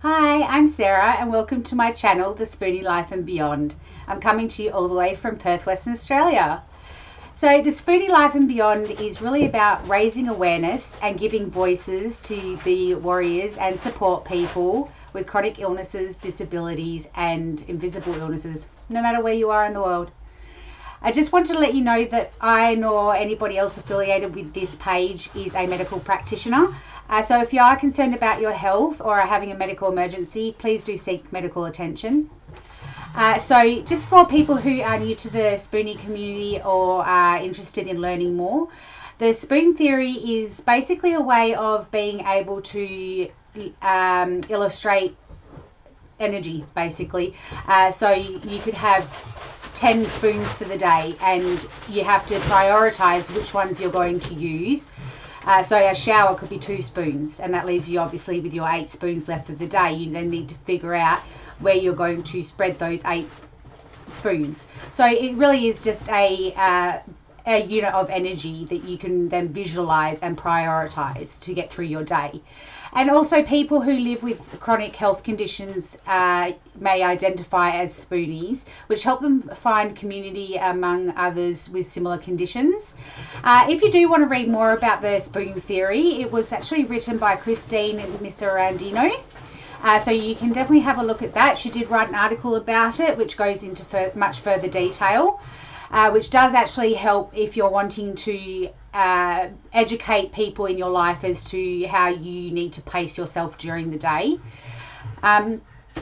Hi, I'm Sarah and welcome to my channel, The Spoony Life and Beyond. I'm coming to you all the way from Perth, Western Australia. So The Spoony Life and Beyond is really about raising awareness and giving voices to the warriors and support people with chronic illnesses, disabilities and invisible illnesses, no matter where you are in the world. I just want to let you know that I nor anybody else affiliated with this page is a medical practitioner. So if you are concerned about your health or are having a medical emergency, please do seek medical attention. So just for people who are new to the Spoony community or are interested in learning more, the spoon theory is basically a way of being able to illustrate energy, basically. So you could have 10 spoons for the day and you have to prioritize which ones you're going to use. So a shower could be 2 spoons and that leaves you obviously with your 8 spoons left for the day. You then need to figure out where you're going to spread those 8 spoons. So it really is just a unit of energy that you can then visualize and prioritize to get through your day. And also people who live with chronic health conditions may identify as spoonies, which help them find community among others with similar conditions. If you do want to read more about the spoon theory, it was actually written by Christine Miserandino. So you can definitely have a look at that. She did write an article about it, which goes into much further detail, which does actually help if you're wanting to educate people in your life as to how you need to pace yourself during the day.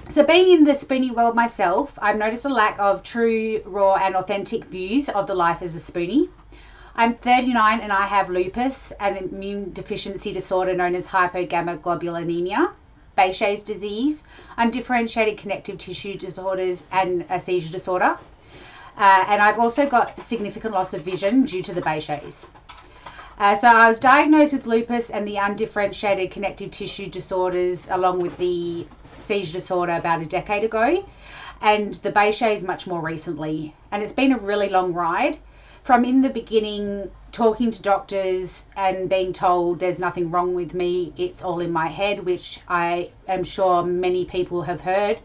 So being in the Spoony world myself, I've noticed a lack of true, raw and authentic views of the life as a Spoony. I'm 39 and I have lupus, an immune deficiency disorder known as hypogammaglobulinemia, Behçet's disease, undifferentiated connective tissue disorders and a seizure disorder. And I've also got significant loss of vision due to the Behçet's. So I was diagnosed with lupus and the undifferentiated connective tissue disorders along with the seizure disorder about a decade ago, and the Behçet's much more recently. And it's been a really long ride. From in the beginning, talking to doctors and being told there's nothing wrong with me, it's all in my head, which I am sure many people have heard,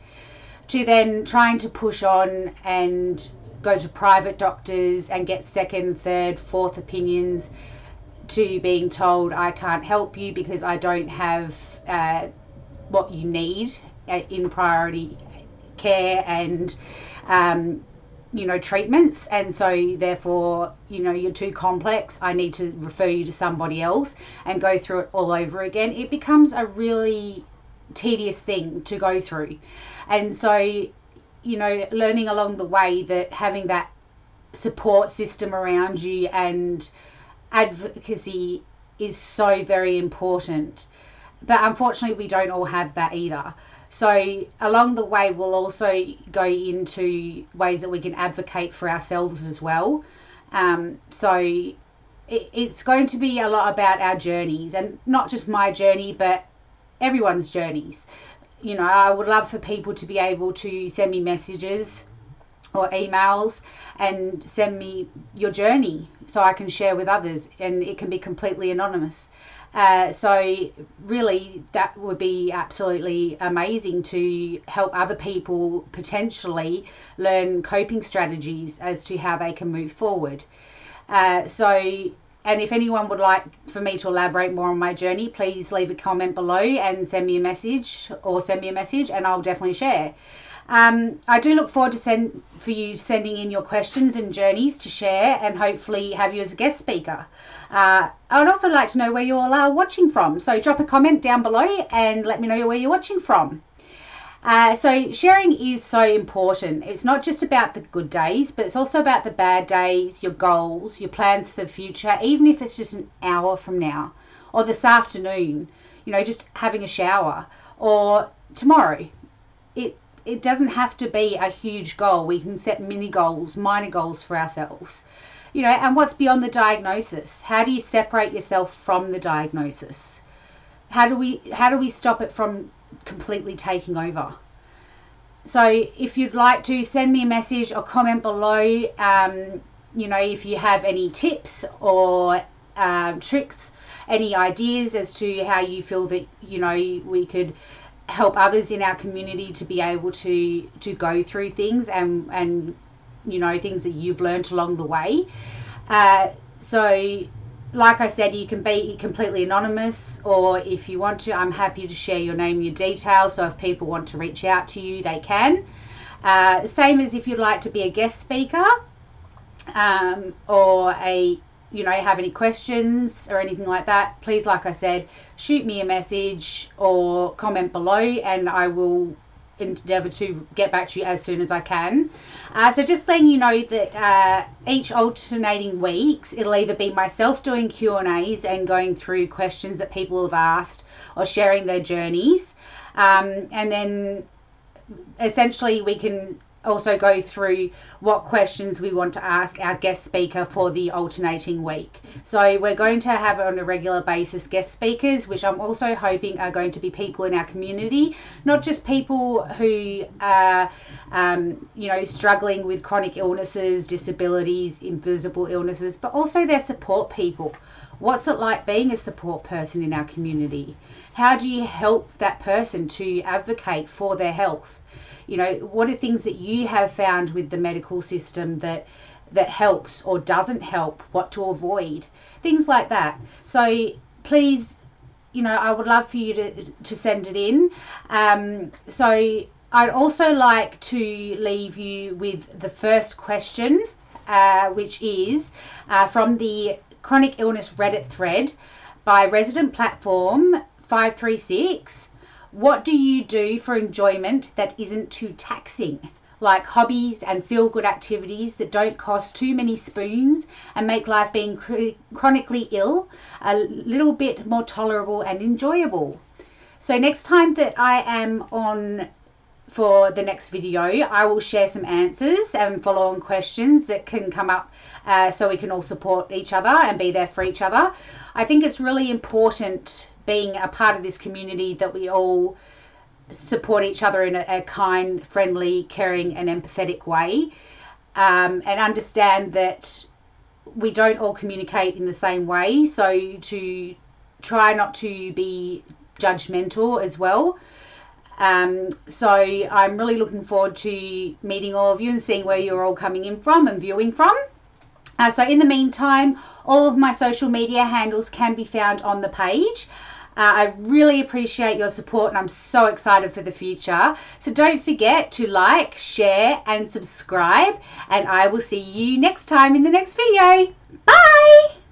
to then trying to push on and go to private doctors and get second, third, fourth opinions, to being told I can't help you because I don't have what you need in priority care and treatments, and so therefore you're too complex, I need to refer you to somebody else and go through it all over again. It becomes a really tedious thing to go through, and so learning along the way that having that support system around you and advocacy is so very important. But unfortunately we don't all have that either. So along the way we'll also go into ways that we can advocate for ourselves as well. So it's going to be a lot about our journeys, and not just my journey but everyone's journeys. I would love for people to be able to send me messages or emails and send me your journey so I can share with others, and it can be completely anonymous. So really that would be absolutely amazing to help other people potentially learn coping strategies as to how they can move forward. And if anyone would like for me to elaborate more on my journey, please leave a comment below and send me a message and I'll definitely share. I do look forward to you sending in your questions and journeys to share, and hopefully have you as a guest speaker. I would also like to know where you all are watching from, so drop a comment down below and let me know where you're watching from. So sharing is so important. It's not just about the good days, but it's also about the bad days, your goals, your plans for the future, even if it's just an hour from now or this afternoon, just having a shower, or tomorrow. It doesn't have to be a huge goal. We can set mini goals, minor goals for ourselves. And what's beyond the diagnosis? How do you separate yourself from the diagnosis? How do we stop it from completely taking over? So if you'd like to send me a message or comment below, if you have any tips or tricks, any ideas as to how you feel that we could help others in our community to be able to go through things and things that you've learned along the way. So like I said, you can be completely anonymous, or if you want to, I'm happy to share your name and your details, so if people want to reach out to you, they can. Same as if you'd like to be a guest speaker, or have any questions or anything like that, please, like I said, shoot me a message or comment below, and I will endeavour to get back to you as soon as I can. So just letting you know that each alternating weeks, it'll either be myself doing Q&As and going through questions that people have asked or sharing their journeys, and then essentially we can also go through what questions we want to ask our guest speaker for the alternating week. So we're going to have on a regular basis guest speakers, which I'm also hoping are going to be people in our community, not just people who are struggling with chronic illnesses, disabilities, invisible illnesses, but also their support people. What's it like being a support person in our community? How do you help that person to advocate for their health? What are things that you have found with the medical system that helps or doesn't help, what to avoid, things like that. So please, I would love for you to send it in. So I'd also like to leave you with the first question, which is from the Chronic Illness Reddit thread by Resident Platform 536. What do you do for enjoyment that isn't too taxing? Like hobbies and feel-good activities that don't cost too many spoons and make life being chronically ill a little bit more tolerable and enjoyable. So next time that I am on for the next video, I will share some answers and follow-on questions that can come up, so we can all support each other and be there for each other. I think it's really important, being a part of this community, that we all support each other in a kind, friendly, caring and empathetic way, and understand that we don't all communicate in the same way, so to try not to be judgmental as well. So I'm really looking forward to meeting all of you and seeing where you're all coming in from and viewing from. So in the meantime, all of my social media handles can be found on the page. I really appreciate your support, and I'm so excited for the future. So don't forget to like, share and subscribe, and I will see you next time in the next video. Bye!